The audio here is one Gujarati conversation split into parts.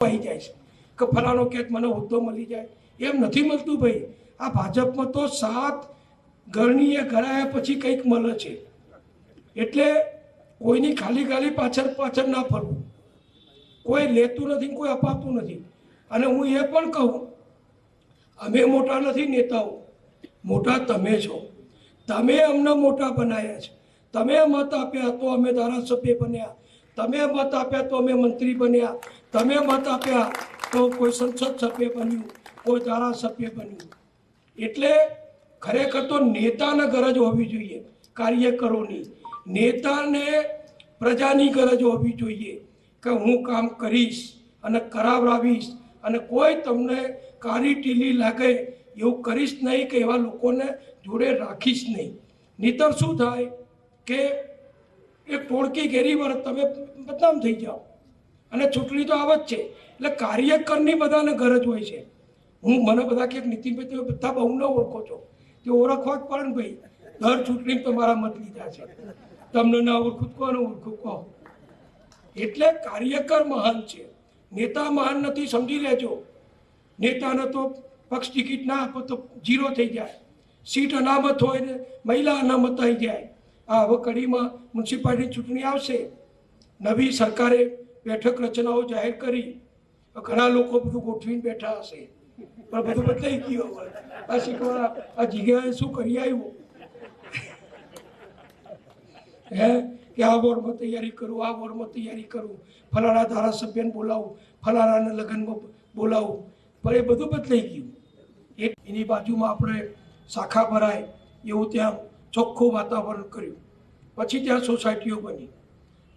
આવી જાય છે કે ફલાણો ક્યાંક મને હોદ્દો મળી જાય, એમ નથી મળતું ભાઈ. આ ભાજપમાં તો 7 ગરણીએ ગરાયા પછી કંઈક મળે છે. એટલે કોઈની ખાલી પાછળ ના ફરવું. કોઈ લેતું નથી, કોઈ અપાતું નથી. અને હું એ પણ કહું, અમે મોટા નથી નેતાઓ, મોટા તમે છો. તમે અમને મોટા બનાવ્યા છે. તમે મત આપ્યા તો અમે ધારાસભ્ય બન્યા, તમે મત આપ્યા તો અમે મંત્રી બન્યા, તમે મત આપ્યા તો કોઈ સંસદ સભ્ય બન્યું, કોઈ ધારાસભ્ય બન્યું. એટલે ખરેખર તો નેતાને ગરજ હોવી જોઈએ, કાર્યકરોની. નેતાને પ્રજાની ગરજ હોવી જોઈએ કે હું કામ કરીશ અને કરાવડાવીશ, અને કોઈ તમને કાળી ટીલી લાગે એવું કરીશ નહીં, કે એવા લોકોને જોડે રાખીશ નહીં. નહીંતર શું થાય કે એક ટોળકી ઘેરી વાર તમે બદનામ થઈ જાઓ. અને ચૂંટણી તો આવે જ છે. એટલે કાર્યકરની બધાને ગરજ હોય છે. મને બધા કે નીતિનભાઈ તમે બધા બહુ ન ઓળખો છો, તે ઓળખવા જ પડે ને ભાઈ. દર ચૂંટણી તો મારા મત લીધા છે, તમને ના ઓળખું કોને ઓળખું કહો. એટલે કાર્યકર મહાન છે, નેતા મહાન નથી, સમજી લેજો. નેતાને તો પક્ષ ટિકિટ ના આપો તો 0 થઈ જાય, સીટ અનામત હોય ને મહિલા અનામત થઈ જાય. આ હવે કડીમાં મ્યુનિસિપાલિટી ચૂંટણી આવશે, નવી સરકારે બેઠક રચનાઓ જાહેર કરી, ઘણા લોકો બધું ગોઠવીને બેઠા હશે, પણ બધું બદલાઈ ગયું. આ સીટવાળા આ જગ્યાએ શું કરી આવ્યું હે કે આ વોર્ડમાં તૈયારી કરું, આ વોર્ડમાં તૈયારી કરું, ફલાણા ધારાસભ્યને બોલાવું, ફલાણાને લગ્નમાં બોલાવું, પણ એ બધું બદલાઈ ગયું. એની બાજુમાં આપણે શાખા ભરાય એવું ત્યાં ચોખ્ખું વાતાવરણ કર્યું. પછી ત્યાં સોસાયટીઓ બની.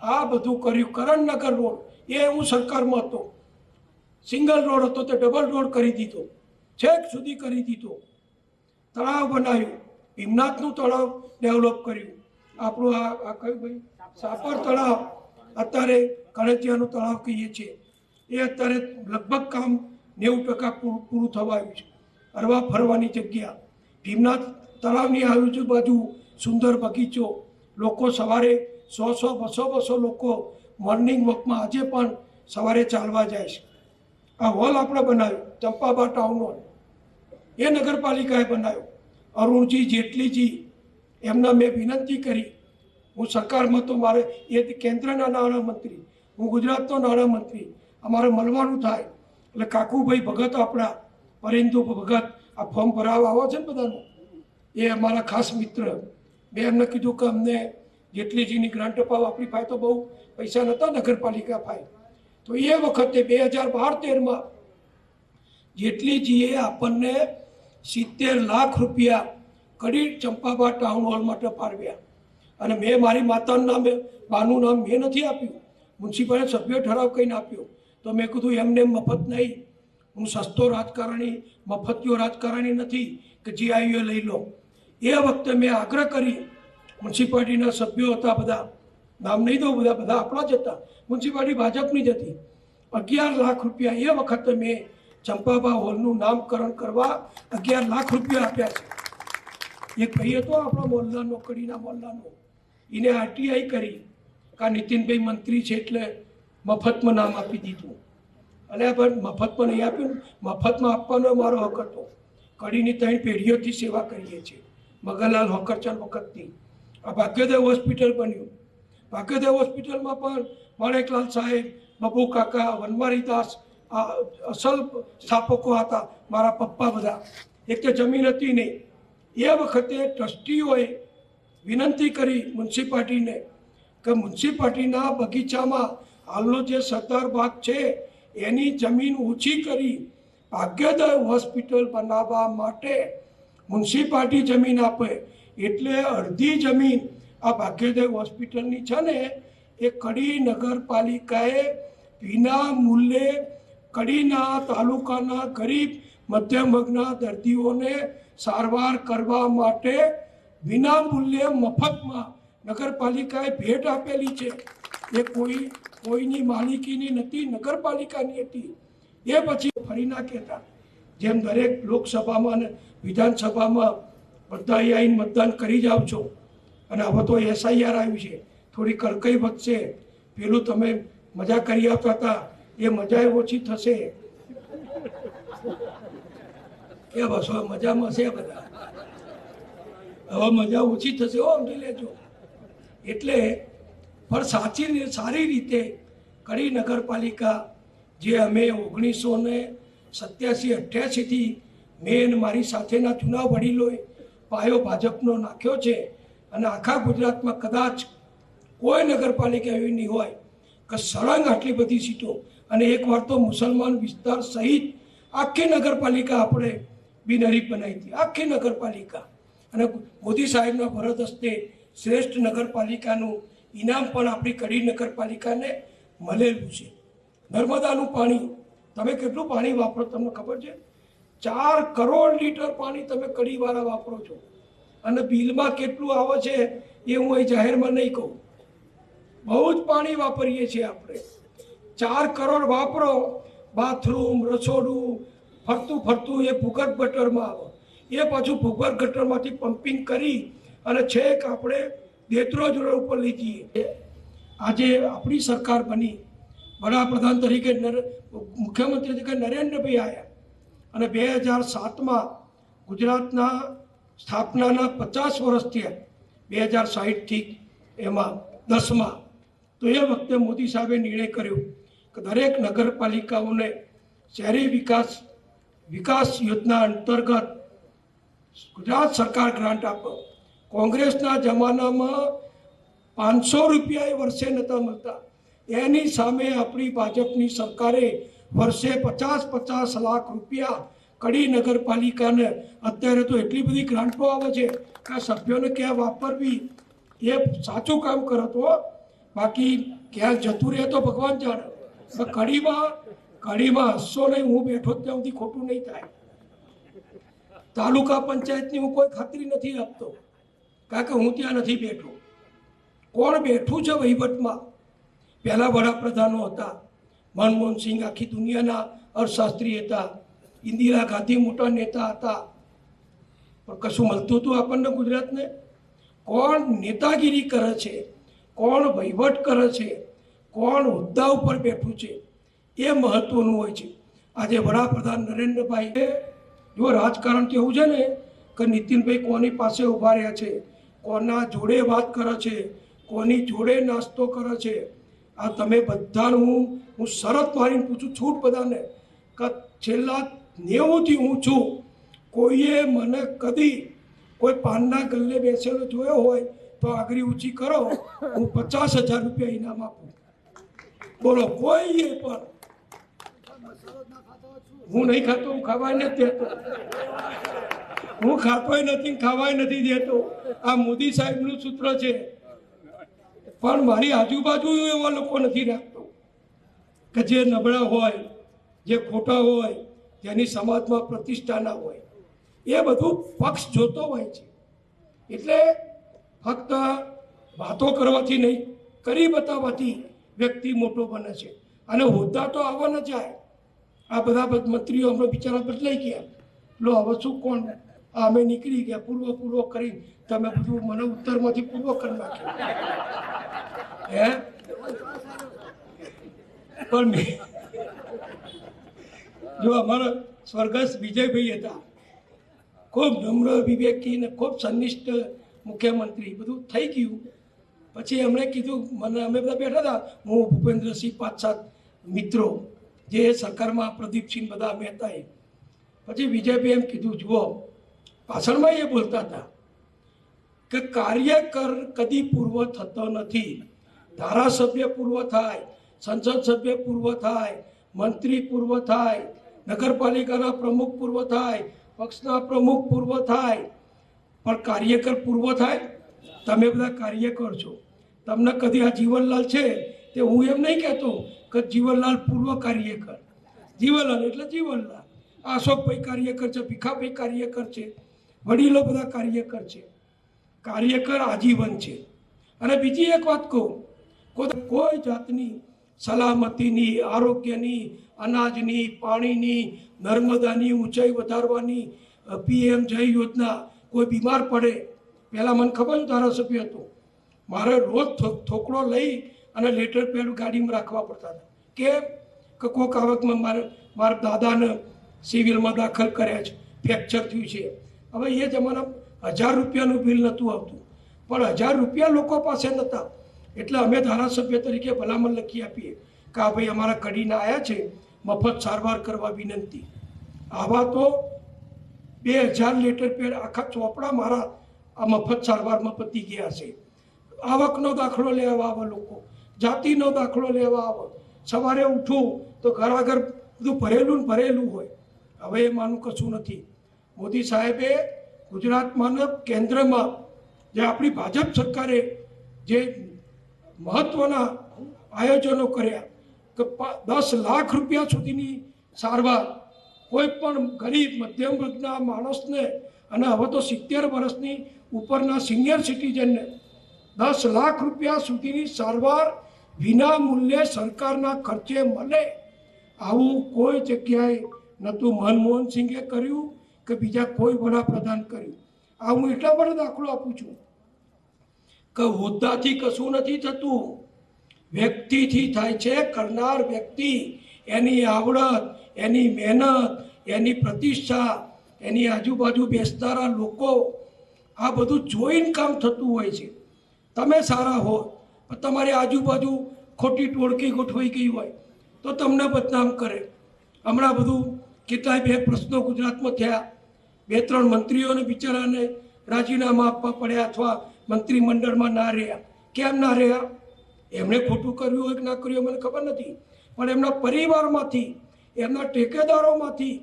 આ બધું કર્યું. કરણનગર રોડ એ હું સરકારમાં હતો, સિંગલ રોડ હતો, તે ડબલ રોડ કરી દીધો, છેક સુધી કરી દીધો. તળાવ બનાવ્યું, ભીમનાથનું તળાવ ડેવલપ કર્યું. આપણું આ કયું ભાઈ સાપર તળાવ, અત્યારે કણેતિયાનું તળાવ કહીએ છીએ, એ અત્યારે લગભગ કામ 90% પૂરું થવા આવ્યું છે. હરવા ફરવાની જગ્યા, ભીમનાથ તળાવની આજુબાજુ સુંદર બગીચો, લોકો સવારે 100-200 લોકો મોર્નિંગ વોકમાં આજે પણ સવારે ચાલવા જાય છે. આ હોલ આપણે બનાવ્યો, ચંપાબા ટાઉન હોલ, એ નગરપાલિકાએ બનાવ્યો. અરુણજી જેટલીજી એમના મેં વિનંતી કરી. હું સરકારમાં તો મારે એ કેન્દ્રના નાણામંત્રી, હું ગુજરાતનો નાણામંત્રી, અમારે મળવાનું થાય. એટલે કાકુભાઈ ભગત, આપણા પરિંદુ ભગત, આ ફોર્મ ભરાવા આવો છે ને બધાનું, એ અમારા ખાસ મિત્ર. મેં એમને કીધું કે અમને જેટલીજીની ગ્રાન્ટ અપાવ. આપણી પાસે તો બહુ પૈસા નહોતા નગરપાલિકા પાસે, તો એ વખતે 2012-13માં જેટલીજીએ આપણને 70 લાખ રૂપિયા કડી ચંપાબા ટાઉન હોલ માટે ફાળવ્યા. અને મેં મારી માતાનું નામ, બાનું નામ મેં નથી આપ્યું, મ્યુનિસિપાલિટી સભ્ય ઠરાવ કહીને આપ્યો. તો મેં કીધું એમને મફત નહીં, હું સસ્તો રાજકારણી, મફતિયો રાજકારણી નથી કે જે આવ્યો લઈ લો. એ વખતે મેં આગ્રહ કરી, મ્યુનિસિપાલિટીના સભ્યો હતા બધા, નામ નહીં દઉં, બધા આપણા જ હતા, મ્યુનિસિપાલિટી ભાજપની જ હતી. 11 લાખ રૂપિયા એ વખતે મેં ચંપાબા હોલનું નામકરણ કરવા 11 લાખ રૂપિયા આપ્યા છે. એક ભાઈ હતો આપણા મોહલ્લાનો, કડીના મોહલ્લાનો, એને આરટીઆઈ કરી કે નીતિનભાઈ મંત્રી છે એટલે મફતમાં નામ આપી દીધું. અને પણ મફતમાં નહીં આપ્યું, મફતમાં આપવાનો મારો હક હતો. કડીની 3 પેઢીઓથી સેવા કરીએ છીએ, મગનલાલ હોકરચંદ વખતથી. આ ભાગ્યોદય હોસ્પિટલ બન્યું. ભાગ્યોદય હોસ્પિટલમાં પણ માણેકલાલ સાહેબ, બબુ કાકા, વનમારીદાસ આ અસલ સ્થાપકો હતા, મારા પપ્પા બધા. એક તો જમીન હતી નહીં. એ વખતે ટ્રસ્ટીઓએ વિનંતી કરી મ્યુનિસિપાલિટીને કે મ્યુનિસિપાલિટીના બગીચામાં હાલનો જે સરદાર બાગ છે એની જમીન ઓછી કરી ભાગ્યોદય હોસ્પિટલ બનાવવા માટે મ્યુનિસિપાલિટી જમીન આપે. એટલે અડધી જમીન આ ભાગ્યોદય હોસ્પિટલની છે ને, એ કડી નગરપાલિકાએ વિના મૂલ્યે કડીના તાલુકાના ગરીબ મધ્યમ વર્ગના દર્દીઓને સારવાર કરવા માટે વિના મૂલ્યે મફતમાં નગરપાલિકાએ ભેટ આપેલી છે. એ કોઈની માલિકીની નથી, નગરપાલિકાની હતી. એ પછી ફરી ના કહેતા, જેમ દરેક લોકસભામાં અને વિધાનસભામાં બધા આવીને મતદાન કરી જાઓ છો. અને હવે તો SIR આવ્યું છે, થોડી કડકાઈ વધશે. પેલું તમે મજા કરી આવતા હતા એ મજા ઓછી થશે કે બસ હવે મજામાં છે બધા, હવે મજા ઓછી થશે સમજી લેજો. એટલે પણ સારી રીતે કડી નગરપાલિકા જે અમે 1987-88થી મેં મારી સાથેના જૂના વડીલોએ પાયો ભાજપનો નાખ્યો છે. અને આખા ગુજરાતમાં કદાચ કોઈ નગરપાલિકા એવી નહીં હોય કે સળંગ આટલી બધી સીટો, અને એકવાર તો મુસલમાન વિસ્તાર સહિત આખી નગરપાલિકા આપણે બિનહરીફ બનાવી હતી, આખી નગરપાલિકા. અને મોદી સાહેબના ભરત હસ્તે શ્રેષ્ઠ નગરપાલિકાનું ઇનામ પણ આપણી કડી નગરપાલિકાને મળેલું છે. નર્મદાનું પાણી, તમે કેટલું પાણી વાપરો તમને ખબર છે? 4 કરોડ લીટર પાણી તમે કડીવાળા વાપરો છો. અને બિલમાં કેટલું આવે છે એ હું અહીં જાહેરમાં નહીં કહું. બહુ જ પાણી વાપરીએ છીએ આપણે. 4 કરોડ વાપરો, બાથરૂમ, રસોડું ફરતું એ ભૂગર્ભ ગટરમાં આવે. એ પાછું ભૂગર્ભ ગટરમાંથી પમ્પિંગ કરી અને છેક આપણે દેત્રોજ રોડ ઉપર લઈ જઈએ. આજે આપણી સરકાર બની, વડાપ્રધાન તરીકે મુખ્યમંત્રી તરીકે નરેન્દ્રભાઈ આવ્યા અને 2007માં ગુજરાતના સ્થાપનાના 50 વર્ષ થયા, 2060થી એમાં 10માં. તો એ વખતે મોદી સાહેબે નિર્ણય કર્યો કે દરેક નગરપાલિકાઓને શહેરી વિકાસ યોજના અંતર્ગત ગુજરાત સરકાર ગ્રાન્ટ આપો. કોંગ્રેસના જમાનામાં 500 રૂપિયા એ વર્ષે નહોતા મળતા, એની સામે આપણી ભાજપની સરકારે વર્ષે 50 લાખ રૂપિયા કડી નગરપાલિકાને. અત્યારે તો એટલી બધી ગ્રાન્ટો આવે છે કે સભ્યોને ક્યાં વાપરવી એ સાચું કામ કરો તો, બાકી ક્યાં જતું રહે તો ભગવાન જાણે. કડીમાં હસશો નહીં, હું બેઠો ત્યાં સુધી ખોટું નહીં થાય. તાલુકા પંચાયતની હું કોઈ ખાતરી નથી આપતો, કારણ કે હું ત્યાં નથી બેઠો. કોણ બેઠું છે વહીવટમાં? પહેલાં વડાપ્રધાનો હતા, મનમોહનસિંહ આખી દુનિયાના અર્થશાસ્ત્રી હતા, ઇન્દિરા ગાંધી મોટા નેતા હતા, પણ કશું મળતું હતું આપણને ગુજરાતને? કોણ નેતાગીરી કરે છે, કોણ વહીવટ કરે છે, કોણ હોદ્દા ઉપર બેઠું છે, એ મહત્વનું હોય છે. આજે વડાપ્રધાન નરેન્દ્રભાઈ, જો રાજકારણ તો એવું છે ને કે નીતિનભાઈ કોની પાસે ઊભા રહ્યા છે, કોના જોડે વાત કરે છે, કોની જોડે નાસ્તો કરે છે. આ તમે બધાનું હું શરત મારીને પૂછું, છૂટ બધાને, કે છેલ્લા 90થી હું છું, કોઈએ મને કદી કોઈ પાનના ગલ્લે બેસેલો જોયો હોય તો આગળ ઊંચી કરો, હું 50,000 રૂપિયા ઇનામ આપું. બોલો, કોઈએ પણ. હું નહીં ખાતો, હું ખાવાય નથી દેતો, હું ખાતોય નથી, ખાવાય નથી દેતો. આ મોદી સાહેબનું સૂત્ર છે. પણ મારી આજુબાજુ એવા લોકો નથી રાખતો કે જે નબળા હોય, જે ખોટા હોય, જેની સમાજમાં પ્રતિષ્ઠા ના હોય. એ બધું પક્ષ જોતો હોય છે. એટલે ફક્ત વાતો કરવાથી નહીં, કરી બતાવવાથી વ્યક્તિ મોટો બને છે. અને હોદ્દા તો આવવાના જાય. આ બધા મંત્રીઓ હમણાં બિચારા બદલાઈ ગયા. લો હવે શું કોણ, અમે નીકળી ગયા પૂર્વ કરી, તમે બધું મને ઉત્તરમાંથી પૂર્વ કરી નાખ્યો. હે પણ જો અમારા સ્વર્ગસ્થ વિજયભાઈ હતા, ખૂબ નમ્ર, વિવેકી ને ખૂબ સંનિષ્ઠ મુખ્યમંત્રી. બધું થઈ ગયું પછી એમણે કીધું મને, અમે બધા બેઠા હતા, હું ભૂપેન્દ્રસિંહ 5-7 મિત્રો જે સરકારમાં, પ્રદીપસિંહ બધા અમે હતા. પછી વિજયભાઈ એમ કીધું, જુઓ, ભાષણમાં એ બોલતા હતા કે કાર્યકર કદી પૂર્વ થતો નથી. ધારાસભ્ય પૂર્વ થાય, સંસદ સભ્ય પૂર્વ થાય, મંત્રી પૂર્વ થાય, નગરપાલિકાના પ્રમુખ પૂર્વ થાય, પક્ષના પ્રમુખ પૂર્વ થાય, પણ કાર્યકર પૂર્વ થાય? તમે બધા કાર્યકર છો. તમને કદી આ જીવનલાલ છે તે હું એમ નહીં કહેતો કે જીવનલાલ પૂર્વ કાર્યકર. જીવનલાલ એટલે જીવનલાલ. અશોકભાઈ કાર્યકર છે, ભીખાભાઈ કાર્યકર છે, વડીલો બધા કાર્યકર છે. કાર્યકર આજીવન છે. અને બીજી એક વાત કહું, કોઈ જાતની સલામતીની, આરોગ્યની, અનાજની, પાણીની, નર્મદાની ઊંચાઈ વધારવાની, PM જય યોજના, કોઈ બીમાર પડે, પહેલાં મને ખબર ધારાસભ્ય હતો, મારે રોજ થોકડો લઈ અને લેટર પેડ ગાડીમાં રાખવા પડતા હતા. કેમ? કે કોઈક આવકમાં મારા દાદાને સિવિલમાં દાખલ કર્યા છે, ફ્રેક્ચર થયું છે. હવે એ જમાના 1000 રૂપિયાનું બિલ નહોતું આવતું, પણ 1000 રૂપિયા લોકો પાસે નહોતા. એટલે અમે ધારાસભ્ય તરીકે ભલામણ લખી આપીએ કે આ ભાઈ અમારા કડીના આવ્યા છે, મફત સારવાર કરવા વિનંતી. આવા તો 2000 લેટર પેડ આખા ચોપડા મારા આ મફત સારવારમાં પતી ગયા છે. આવકનો દાખલો લેવા આવે લોકો, જાતિનો દાખલો લેવા આવે. સવારે ઉઠું તો ઘર આગળ બધું ભરેલું ને ભરેલું હોય. હવે એમાંનું કશું નથી. મોદી સાહેબે ગુજરાતમાં કેન્દ્રમાં જે આપણી ભાજપ સરકારે જે મહત્વના આયોજનો કર્યા કે 10 લાખ રૂપિયા સુધીની સારવાર કોઈ પણ ગરીબ મધ્યમ વર્ગના માણસને, અને હવે તો 70 વર્ષની ઉપરના સિનિયર સિટીઝનને 10 લાખ રૂપિયા સુધીની સારવાર વિના મૂલ્યે સરકારના ખર્ચે મળે. આવું કોઈ જગ્યાએ નહોતું મનમોહન સિંઘે કર્યું કે બીજા કોઈ વડાપ્રધાન કર્યું. આ હું એટલા માટે દાખલો આપું છું કે હોદ્દાથી કશું નથી થતું, વ્યક્તિથી થાય છે. કરનાર વ્યક્તિ, એની આવડત, એની મહેનત, એની પ્રતિષ્ઠા, એની આજુબાજુ બેસનારા લોકો, આ બધું જોઈને કામ થતું હોય છે. તમે સારા હો પણ તમારી આજુબાજુ ખોટી ટોળકી ગોઠવાઈ ગઈ હોય તો તમને બદનામ કરે. હમણાં બધું કેટલાય 2 પ્રશ્નો ગુજરાતમાં થયા. 2-3 મંત્રીઓને બિચારાને રાજીનામા આપવા પડ્યા અથવા મંત્રીમંડળમાં ના રહ્યા. કેમ ના રહ્યા? એમણે ખોટું કર્યું હોય કે ના કર્યું મને ખબર નથી, પણ એમના પરિવારમાંથી, એમના ટેકેદારોમાંથી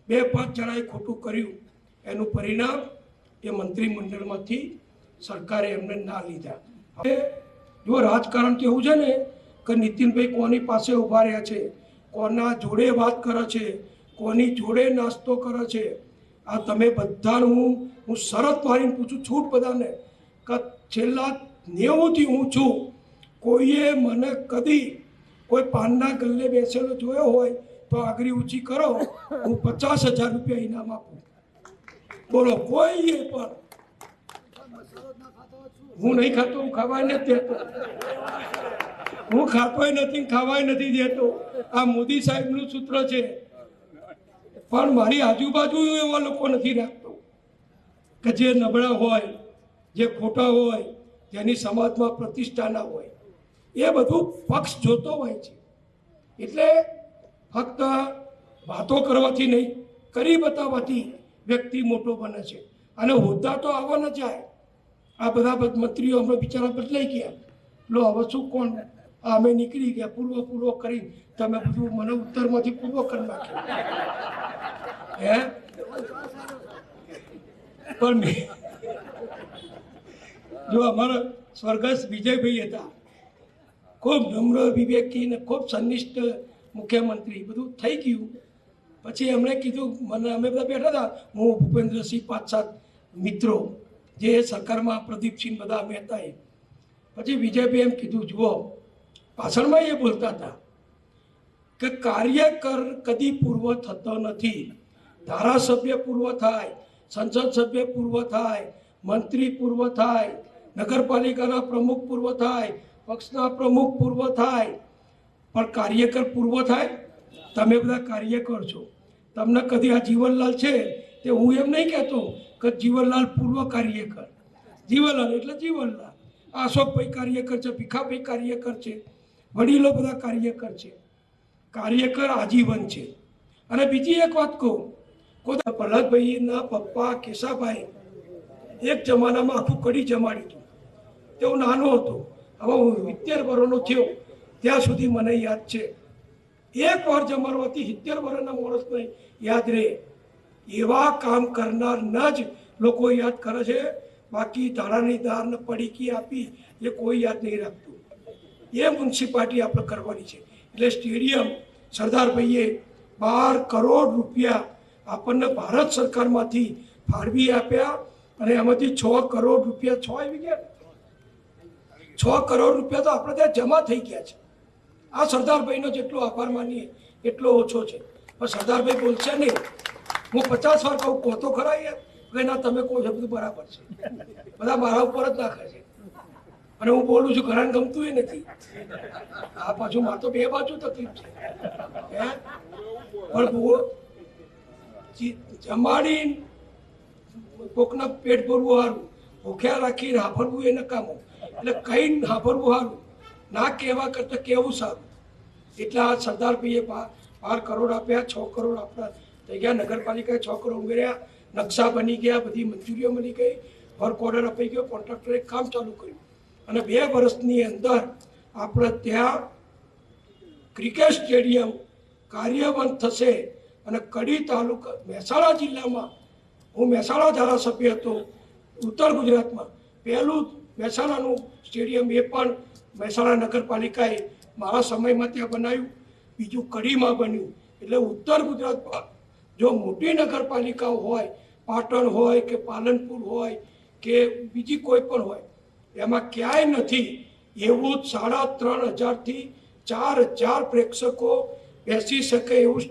2-5 જણાએ ખોટું કર્યું. એનું પરિણામ એ મંત્રીમંડળમાંથી સરકારે એમને ના લીધા. હવે જો રાજકારણ તો એવું છે ને કે નીતિનભાઈ કોની પાસે ઊભા રહ્યા છે, કોના જોડે વાત કરે છે, કોની જોડે નાસ્તો કરે છે. આ તમે બધાનું હું શરત મારીને પૂછું, છૂટ બધાને, કે છેલ્લા 90થી હું છું, કોઈએ મને કદી કોઈ પાનના ગલ્લે બેસેલો જોયો હોય તો આગળ ઊંચી કરો, હું 50,000 રૂપિયા ઇનામ આપું. બોલો, કોઈએ પણ. હું નહીં ખાતો, હું ખાવાય નથી દેતો, હું ખાતોય નથી, ખાવાય નથી દેતો. આ મોદી સાહેબનું સૂત્ર છે. પણ મારી આજુબાજુ એવા લોકો નથી રાખતો કે જે નબળા હોય, જે ખોટા હોય, જેની સમાજમાં પ્રતિષ્ઠા ના હોય. એ બધું પક્ષ જોતો હોય છે. એટલે ફક્ત વાતો કરવાથી નહીં, કરી બતાવવાથી વ્યક્તિ મોટો બને છે. અને હોદ્દા તો આવવાના જાય. આ બધા મંત્રીઓ હમણાં બિચારા બદલાઈ ગયા. લો હવે શું કોણ, અમે નીકળી ગયા પૂર્વ કરી, તમે બધું મને ઉત્તરમાંથી પૂર્વ કરી નાખ્યું. હે પણ જો અમારા સ્વર્ગસ્થ વિજયભાઈ હતા, ખૂબ નમ્ર, વિવેકી ને ખૂબ સંનિષ્ઠ મુખ્યમંત્રી. બધું થઈ ગયું પછી એમણે કીધું મને, અમે બધા બેઠા હતા, હું, ભૂપેન્દ્રસિંહ, 5-7 મિત્રો જે સરકારમાં, પ્રદીપસિંહ બધા અમે હતા. પછી વિજયભાઈ એમ કીધું, જુઓ, ભાષણમાં એ બોલતા હતા કે કાર્યકર કદી પૂર્વ થતો નથી. ધારાસભ્ય પૂર્વ થાય, સંસદ સભ્ય પૂર્વ થાય, મંત્રી પૂર્વ થાય, નગરપાલિકાના પ્રમુખ પૂર્વ થાય, પક્ષના પ્રમુખ પૂર્વ થાય, પણ કાર્યકર પૂર્વ થાય? તમે બધા કાર્યકર છો. તમને કદી આ જીવનલાલ છે તે હું એમ નહીં કહેતો કે જીવનલાલ પૂર્વ કાર્યકર. જીવનલાલ એટલે જીવનલાલ. અશોકભાઈ કાર્યકર છે, ભીખાભાઈ કાર્યકર છે, વડીલો બધા કાર્યકર છે. કાર્યકર આજીવન છે. અને બીજી એક વાત કહું, કોઈ પ્રહલાદભાઈના પપ્પા કેશાભાઈ એક જમાનામાં આખું કડી જમાડી હતું. તેઓ નાનો હતો, હવે હું 70 વર્ષનો થયો ત્યાં સુધી મને યાદ છે, એક વાર જમાડવાથી 70 વર્ષના માણસને યાદ રહે. એવા કામ કરનારના જ લોકો યાદ કરે છે. બાકી ધારાની દારને પડીકી આપી એ કોઈ યાદ નહીં રાખતું. એ મ્યુનિસિપાલિટી આપણે કરવાની છે. એટલે સ્ટેડિયમ સરદારભાઈએ 12 કરોડ રૂપિયા આપણને ભારત સરકારમાંથી ફાળવી આપ્યા, અને એમાંથી 6 કરોડ રૂપિયા 6 આવી ગયા. 6 કરોડ રૂપિયા તો આપણે ત્યાં જમા થઈ ગયા છે. આ સરદારભાઈનો જેટલો આભાર માનીએ એટલો ઓછો છે. પણ સરદારભાઈ બોલશે નહીં. હું 50 વાર કહું, કહો તો ખરા યાર, કે ના તમે કહો છો બધું બરાબર છે, બધા મારા ઉપર જ નાખે છે. અને હું બોલું છું ઘણાને ગમતું એ નથી. આ પાછું મારે તો બે બાજુ તકલીફ છે. પણ જમાડી કોકના પેટ ભરવું સારું, ભૂખ્યા રાખીને હાફરવું એ નકામું. એટલે કઈ હાફરવું સારું, ના કહેવા કરતાં કહેવું સારું. એટલે આ સરદારભાઈએ 12 કરોડ આપ્યા, 6 કરોડ આપણા થઈ ગયા, નગરપાલિકાએ 6 કરોડ ઉમેર્યા, નકશા બની ગયા, બધી મંજૂરીઓ મળી ગઈ, વર્ક ઓર્ડર અપાઈ ગયો, કોન્ટ્રાક્ટરે કામ ચાલુ કર્યું. અને 2 વર્ષની અંદર આપણે ત્યાં ક્રિકેટ સ્ટેડિયમ કાર્યબંધ થશે. અને કડી તાલુકા મહેસાણા જિલ્લામાં, હું મહેસાણા ધારાસભ્ય હતો ઉત્તર ગુજરાતમાં, પહેલું મહેસાણાનું સ્ટેડિયમ એ પણ મહેસાણા નગરપાલિકાએ મારા સમયમાં ત્યાં બનાવ્યું, બીજું કડીમાં બન્યું. એટલે ઉત્તર ગુજરાતમાં જો મોટી નગરપાલિકાઓ હોય, પાટણ હોય કે પાલનપુર હોય કે બીજી કોઈ પણ હોય, એમાં ક્યાંય નથી એવું 3,500 થી 4,000 પ્રેક્ષકો બેસી શકે એવું